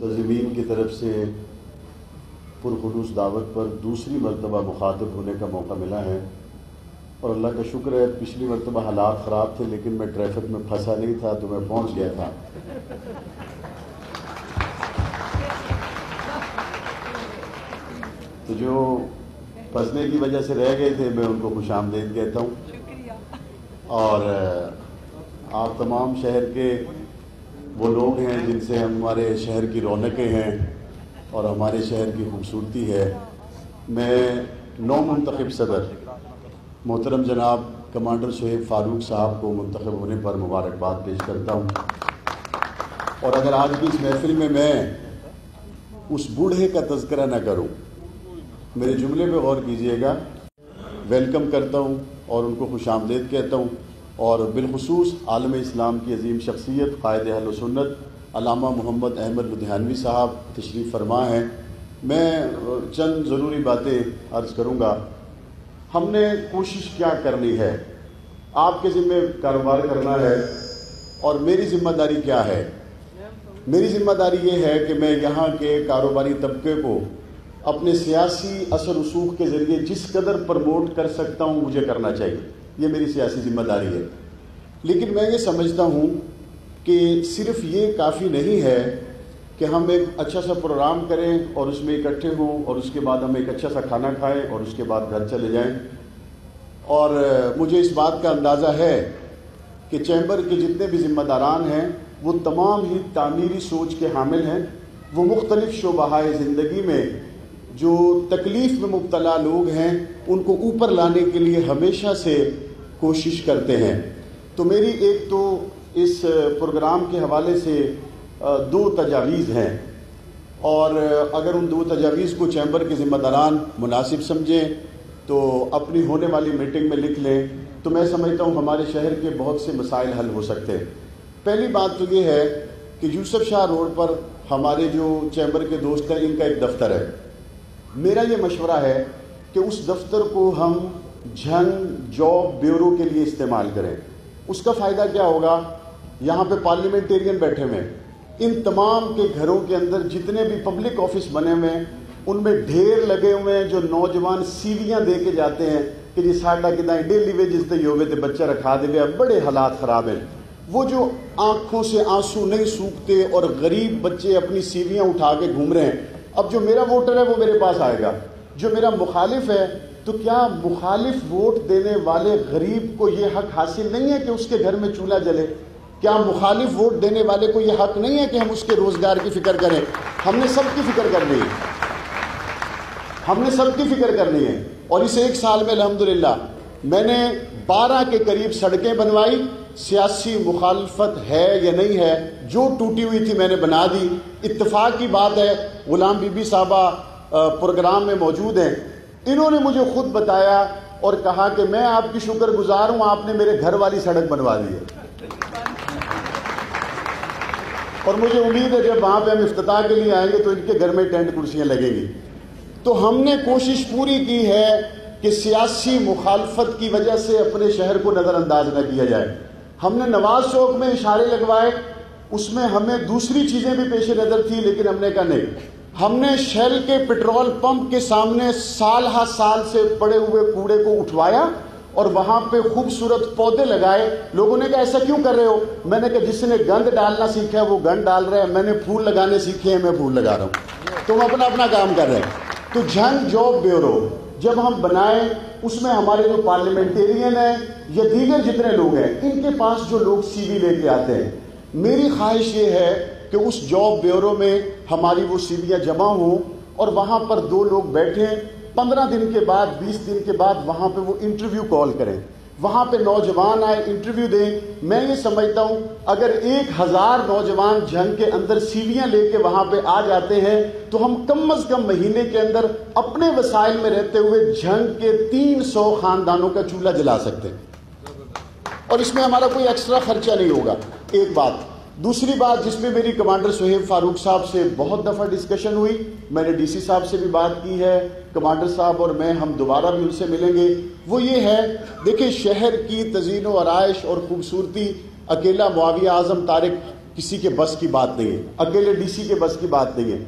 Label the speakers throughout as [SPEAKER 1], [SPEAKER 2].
[SPEAKER 1] منتظمین کی طرف سے پرخلوص دعوت پر دوسری مرتبہ مخاطب ہونے کا موقع ملا ہے، اور اللہ کا شکر ہے پچھلی مرتبہ حالات خراب تھے لیکن میں ٹریفک میں پھنسا نہیں تھا تو میں پہنچ گیا تھا۔ تو جو پھنسنے کی وجہ سے رہ گئے تھے میں ان کو خوش آمدید کہتا ہوں، اور آپ تمام شہر کے وہ لوگ ہیں جن سے ہمارے شہر کی رونقیں ہیں اور ہمارے شہر کی خوبصورتی ہے۔ میں نو منتخب صدر محترم جناب کمانڈر سہیب فاروق صاحب کو منتخب ہونے پر مبارکباد پیش کرتا ہوں، اور اگر آج کی اس محفل میں اس بوڑھے کا تذکرہ نہ کروں، میرے جملے پہ غور کیجئے گا، ویلکم کرتا ہوں اور ان کو خوش آمدید کہتا ہوں، اور بالخصوص عالم اسلام کی عظیم شخصیت قائد اہل و سنت علامہ محمد احمد لدھیانوی صاحب تشریف فرما ہیں۔ میں چند ضروری باتیں عرض کروں گا۔ ہم نے کوشش کیا کرنی ہے، آپ کے ذمہ کاروبار کرنا ہے، اور میری ذمہ داری کیا ہے؟ میری ذمہ داری یہ ہے کہ میں یہاں کے کاروباری طبقے کو اپنے سیاسی اثر و رسوخ کے ذریعے جس قدر پروموٹ کر سکتا ہوں مجھے کرنا چاہیے، یہ میری سیاسی ذمہ داری ہے۔ لیکن میں یہ سمجھتا ہوں کہ صرف یہ کافی نہیں ہے کہ ہم ایک اچھا سا پروگرام کریں اور اس میں اکٹھے ہوں اور اس کے بعد ہم ایک اچھا سا کھانا کھائیں اور اس کے بعد گھر چلے جائیں۔ اور مجھے اس بات کا اندازہ ہے کہ چیمبر کے جتنے بھی ذمہ داران ہیں وہ تمام ہی تعمیری سوچ کے حامل ہیں۔ وہ مختلف شعبۂ زندگی میں جو تکلیف میں مبتلا لوگ ہیں ان کو اوپر لانے کے لیے ہمیشہ سے کوشش کرتے ہیں۔ تو میری ایک تو اس پروگرام کے حوالے سے دو تجاویز ہیں، اور اگر ان دو تجاویز کو چیمبر کے ذمہ داران مناسب سمجھیں تو اپنی ہونے والی میٹنگ میں لکھ لیں، تو میں سمجھتا ہوں ہمارے شہر کے بہت سے مسائل حل ہو سکتے ہیں۔ پہلی بات تو یہ ہے کہ یوسف شاہ روڈ پر ہمارے جو چیمبر کے دوست ہیں ان کا ایک دفتر ہے۔ میرا یہ مشورہ ہے کہ اس دفتر کو ہم جھنگ جاب بیورو کے لیے استعمال کریں۔ اس کا فائدہ کیا ہوگا؟ یہاں پہ پارلیمنٹیرین بیٹھے ہوئے ہیں، ان تمام کے گھروں کے اندر جتنے بھی پبلک آفس بنے ہوئے ہیں ان میں ڈھیر لگے ہوئے ہیں جو نوجوان سیویاں دے کے جاتے ہیں کہ جی ساڈا کدائیں ڈیلی ویجز تے ہوئے تے بچہ رکھا دے، بڑے حالات خراب ہیں۔ وہ جو آنکھوں سے آنسو نہیں سوکھتے اور غریب بچے اپنی سیویاں اٹھا کے گھوم رہے ہیں۔ اب جو میرا ووٹر ہے وہ میرے پاس آئے گا، جو میرا مخالف ہے، تو کیا مخالف ووٹ دینے والے غریب کو یہ حق حاصل نہیں ہے کہ اس کے گھر میں چولہا جلے؟ کیا مخالف ووٹ دینے والے کو یہ حق نہیں ہے کہ ہم اس کے روزگار کی فکر کریں؟ ہم نے سب کی فکر کرنی ہے، ہم نے سب کی فکر کرنی ہے۔ اور اس ایک سال میں الحمدللہ میں نے 12 کے قریب سڑکیں بنوائی۔ سیاسی مخالفت ہے یا نہیں ہے، جو ٹوٹی ہوئی تھی میں نے بنا دی۔ اتفاق کی بات ہے غلام بی بی صاحبہ پروگرام میں موجود ہیں، انہوں نے مجھے خود بتایا اور کہا کہ میں آپ کی شکر گزار ہوں، آپ نے میرے گھر والی سڑک بنوا دی ہے۔ اور مجھے امید ہے جب وہاں پہ ہم افتتاح کے لیے آئیں گے تو ان کے گھر میں ٹینٹ کرسیاں لگیں گی۔ تو ہم نے کوشش پوری کی ہے کہ سیاسی مخالفت کی وجہ سے اپنے شہر کو نظر انداز نہ کیا جائے۔ ہم نے نواز چوک میں اشارے لگوائے، اس میں ہمیں دوسری چیزیں بھی پیش نظر تھی، لیکن ہم نے کہا نہیں۔ ہم نے شیل کے پیٹرول پمپ کے سامنے سال ہا سال سے پڑے ہوئے کوڑے کو اٹھوایا اور وہاں پہ خوبصورت پودے لگائے۔ لوگوں نے کہا ایسا کیوں کر رہے ہو؟ میں نے کہا جس نے گند ڈالنا سیکھا ہے وہ گند ڈال رہا ہے، میں نے پھول لگانے سیکھے ہیں، میں پھول لگا رہا ہوں، تم اپنا اپنا کام کر رہے ہیں۔ تو جھنگ جاب بیورو جب ہم بنائیں اس میں ہمارے جو پارلیمنٹیرین ہیں یا دیگر جتنے لوگ ہیں ان کے پاس جو لوگ سی وی لے کے آتے ہیں، میری خواہش یہ ہے کہ اس جاب بیورو میں ہماری وہ سی ویاں جمع ہوں اور وہاں پر 2 لوگ بیٹھیں، 15 دن کے بعد 20 دن کے بعد وہاں پہ وہ انٹرویو کال کریں، وہاں پہ نوجوان آئے انٹرویو دیں۔ میں یہ سمجھتا ہوں اگر 1000 نوجوان جھنگ کے اندر سیویاں لے کے وہاں پہ آ جاتے ہیں تو ہم کم از کم مہینے کے اندر اپنے وسائل میں رہتے ہوئے جھنگ کے 300 خاندانوں کا چولہا جلا سکتے ہیں، اور اس میں ہمارا کوئی ایکسٹرا خرچہ نہیں ہوگا۔ ایک بات۔ دوسری بات جس میں میری کمانڈر سہیب فاروق صاحب سے بہت دفعہ ڈسکشن ہوئی، میں نے ڈی سی صاحب سے بھی بات کی ہے، کمانڈر صاحب اور میں ہم دوبارہ بھی ان سے ملیں گے، وہ یہ ہے دیکھیں شہر کی تزئین و آرائش اور خوبصورتی اکیلا معاویہ اعظم طارق کسی کے بس کی بات نہیں ہے، اکیلے ڈی سی کے بس کی بات نہیں ہے۔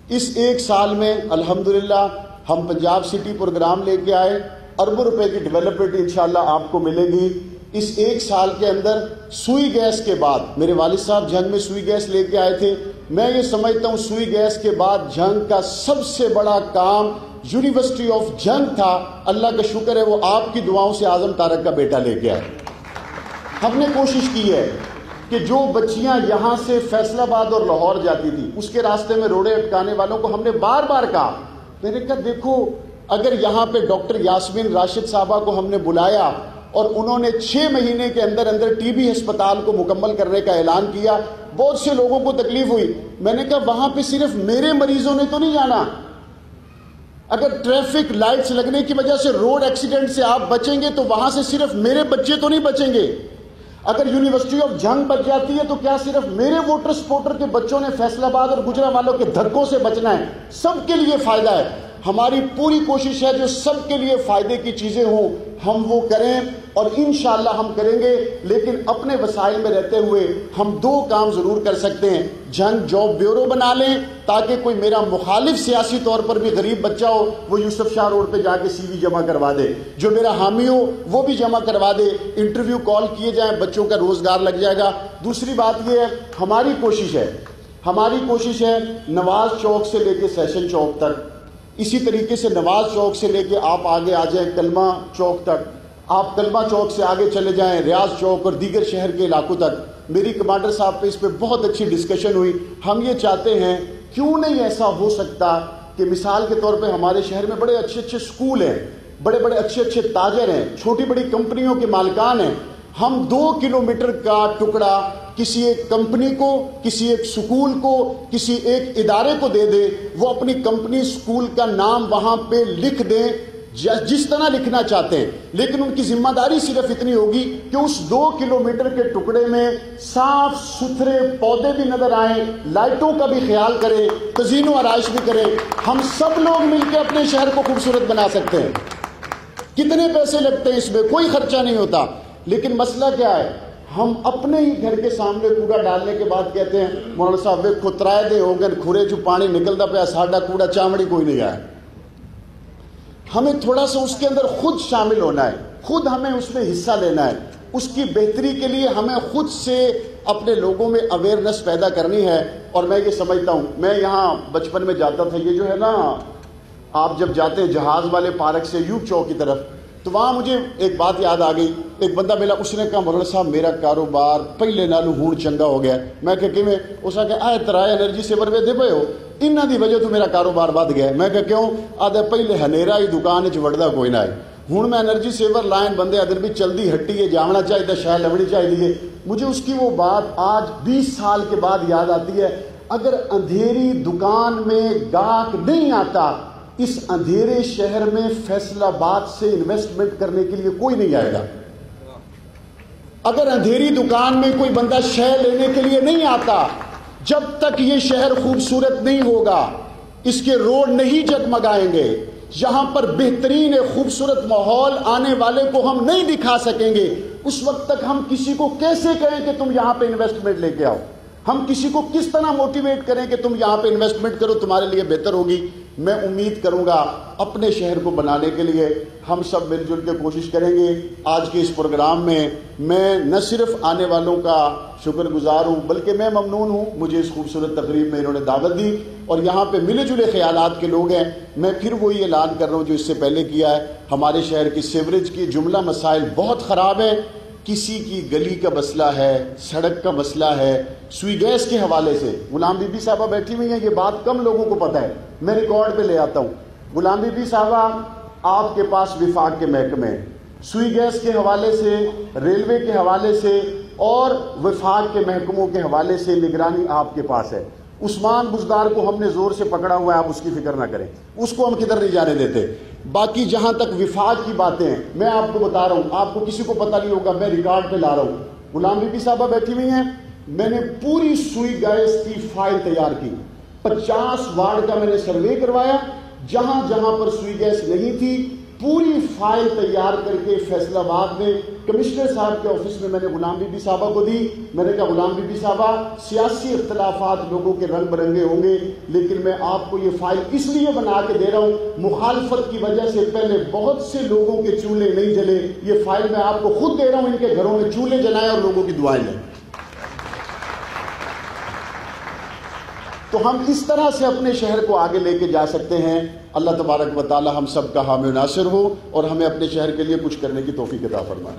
[SPEAKER 1] اس ایک سال میں الحمدللہ ہم پنجاب سٹی پروگرام لے کے آئے، اربوں روپے کی ڈیولپمنٹ انشاءاللہ آپ کو ملے گی۔ اس ایک سال کے اندر سوئی گیس کے بعد، میرے والد صاحب جھنگ میں سوئی گیس لے کے آئے تھے، میں یہ سمجھتا ہوں سوئی گیس کے بعد جھنگ کا سب سے بڑا کام یونیورسٹی آف جھنگ تھا۔ اللہ کا شکر ہے وہ آپ کی دعاؤں سے اعظم طارق کا بیٹا لے کے آئے۔ ہم نے کوشش کی ہے کہ جو بچیاں یہاں سے فیصل آباد اور لاہور جاتی تھی، اس کے راستے میں روڑے اٹکانے والوں کو ہم نے بار بار کہا، میں نے کہا دیکھو اگر یہاں پہ ڈاکٹر یاسمین راشد صاحبہ کو ہم نے بلایا اور انہوں نے 6 مہینے کے اندر اندر ٹی بی ہسپتال کو مکمل کرنے کا اعلان کیا، بہت سے لوگوں کو تکلیف ہوئی، میں نے کہا وہاں پہ صرف میرے مریضوں نے تو نہیں جانا، اگر ٹریفک لائٹس لگنے کی وجہ سے روڈ ایکسیڈنٹ سے آپ بچیں گے تو وہاں سے صرف میرے بچے تو نہیں بچیں گے، اگر یونیورسٹی آف جھنگ بچ جاتی ہے تو کیا صرف میرے ووٹر سپورٹر کے بچوں نے فیصل آباد اور گجرانوالوں کے دھکوں سے بچنا ہے؟ سب کے لیے فائدہ ہے۔ ہماری پوری کوشش ہے جو سب کے لیے فائدے کی چیزیں ہوں ہم وہ کریں، اور انشاءاللہ ہم کریں گے، لیکن اپنے وسائل میں رہتے ہوئے ہم 2 کام ضرور کر سکتے ہیں۔ جھنگ جاب بیورو بنا لیں تاکہ کوئی میرا مخالف سیاسی طور پر بھی غریب بچہ ہو وہ یوسف شاہ روڈ پہ جا کے سی وی جمع کروا دے، جو میرا حامی ہو وہ بھی جمع کروا دے، انٹرویو کال کیے جائیں، بچوں کا روزگار لگ جائے گا۔ دوسری بات یہ ہے ہماری کوشش ہے نواز چوک سے لے کے سیشن چوک تک، اسی طریقے سے نواز چوک سے لے کے آپ آگے آ جائیں کلمہ چوک تک، آپ کلمہ چوک سے آگے چلے جائیں ریاض چوک اور دیگر شہر کے علاقوں تک۔ میری کمانڈر صاحب پہ اس پہ بہت اچھی ڈسکشن ہوئی۔ ہم یہ چاہتے ہیں کیوں نہیں ایسا ہو سکتا کہ مثال کے طور پہ ہمارے شہر میں بڑے اچھے اچھے سکول ہیں، بڑے بڑے اچھے اچھے تاجر ہیں، چھوٹی بڑی کمپنیوں کے مالکان ہیں، ہم 2 کلومیٹر کا ٹکڑا کسی ایک کمپنی کو، کسی ایک سکول کو، کسی ایک ادارے کو دے دے، وہ اپنی کمپنی سکول کا نام وہاں پہ لکھ دیں جس طرح لکھنا چاہتے ہیں، لیکن ان کی ذمہ داری صرف اتنی ہوگی کہ اس 2 کلومیٹر کے ٹکڑے میں صاف ستھرے پودے بھی نظر آئیں، لائٹوں کا بھی خیال کریں، تزئین و آرائش بھی کریں۔ ہم سب لوگ مل کے اپنے شہر کو خوبصورت بنا سکتے ہیں۔ کتنے پیسے لگتے ہیں اس میں؟ کوئی خرچہ نہیں ہوتا، لیکن مسئلہ کیا ہے؟ ہم اپنے ہی گھر کے سامنے کوڑا ڈالنے کے بعد کہتے ہیں مولانا صاحب ویکھو ترائے دے ہو گئے کھورے چ پانی نکلتا پیا، ساڈا کوڑا چامڑی کوئی نہیں آیا۔ ہمیں تھوڑا سا اس کے اندر خود شامل ہونا ہے، خود ہمیں اس میں حصہ لینا ہے، اس کی بہتری کے لیے ہمیں خود سے اپنے لوگوں میں اویئرنیس پیدا کرنی ہے۔ اور میں یہ سمجھتا ہوں، میں یہاں بچپن میں جاتا تھا، یہ جو ہے نا آپ جب جاتے ہیں جہاز والے پارک سے یوب چوک کی طرف، تو وہاں مجھے ایک بات یاد آ گئی، ایک بندہ ملا، اس نے کہا مولانا صاحب میرا کاروبار پہلے نالوں ہون چنگا ہو گیا۔ میں کہ کیویں؟ اس نے کہا اے ترائے انرجی سیور وے دے پئے ہو، انہاں دی وجہ تو میرا کاروبار ود گیا۔ میں کہ کیوں؟ آدھے پہلے ہنیرا ہی دکان وچ وڑدا کوئی نہ ہے، ہن میں انرجی سیور لائن بندے ادھر بھی چلدی ہٹی ہے، جانا چاہیے، شاید لبنی چاہیے۔ مجھے اس کی وہ بات آج 20 سال کے بعد یاد آتی ہے، اگر اندھیری دکان میں گاہک نہیں آتا، اس اندھیرے شہر میں فیصل آباد سے انویسٹمنٹ کرنے کے لیے کوئی نہیں آئے گا۔ اگر اندھیری دکان میں کوئی بندہ شے لینے کے لیے نہیں آتا، جب تک یہ شہر خوبصورت نہیں ہوگا، اس کے روڈ نہیں جگمگائیں گے، یہاں پر بہترین خوبصورت ماحول آنے والے کو ہم نہیں دکھا سکیں گے، اس وقت تک ہم کسی کو کیسے کہیں کہ تم یہاں پہ انویسٹمنٹ لے کے آؤ؟ ہم کسی کو کس طرح موٹیویٹ کریں کہ تم یہاں پہ انویسٹمنٹ کرو، تمہارے لیے بہتر ہوگی؟ میں امید کروں گا اپنے شہر کو بنانے کے لیے ہم سب مل جل کے کوشش کریں گے۔ آج کے اس پروگرام میں میں نہ صرف آنے والوں کا شکر گزار ہوں بلکہ میں ممنون ہوں، مجھے اس خوبصورت تقریب میں انہوں نے دعوت دی اور یہاں پہ ملے جلے خیالات کے لوگ ہیں۔ میں پھر وہی اعلان کر رہا ہوں جو اس سے پہلے کیا ہے، ہمارے شہر کی سیوریج کی جملہ مسائل بہت خراب ہیں، کسی کی گلی کا مسئلہ ہے، سڑک کا مسئلہ ہے، سوئی گیس کے حوالے سے غلام بی بی صاحبہ بیٹھی ہوئی ہیں، یہ بات کم لوگوں کو پتہ ہے، میں ریکارڈ پہ لے آتا ہوں۔ غلام بی بی صاحبہ آپ کے پاس وفاق کے محکمے، سوئی گیس کے حوالے سے، ریلوے کے حوالے سے اور وفاق کے محکموں کے حوالے سے نگرانی آپ کے پاس ہے۔ عثمان بزدار کو ہم نے زور سے پکڑا ہوا ہے، آپ اس کی فکر نہ کریں، اس کو ہم کدھر نہیں جانے دیتے۔ باقی جہاں تک وفاق کی باتیں ہیں میں آپ کو بتا رہا ہوں، آپ کو کسی کو پتہ نہیں ہوگا، میں ریکارڈ پہ لا رہا ہوں۔ غلام بی بی صاحبہ بیٹھی ہوئی ہیں، میں نے پوری سوئی گیس کی فائل تیار کی، 50 وارڈ کا میں نے سروے کروایا، جہاں جہاں پر سوئی گیس نہیں تھی پوری فائل تیار کر کے فیصل آباد میں کمشنر صاحب کے آفس میں میں نے غلام بی بی صاحبہ کو دی. میں نے کہا غلام بی بی صاحبہ سیاسی اختلافات لوگوں کے رنگ برنگے ہوں گے، لیکن میں آپ کو یہ فائل اس لیے بنا کے دے رہا ہوں، مخالفت کی وجہ سے پہلے بہت سے لوگوں کے چولہے نہیں جلے، یہ فائل میں آپ کو خود دے رہا ہوں، ان کے گھروں میں چولہے جلائیں اور لوگوں کی دعائیں لیں. تو ہم اس طرح سے اپنے شہر کو آگے لے کے جا سکتے ہیں. اللہ تبارک و تعالی ہم سب کا حامی و ناصر ہو اور ہمیں اپنے شہر کے لیے کچھ کرنے کی توفیق عطا فرمائے.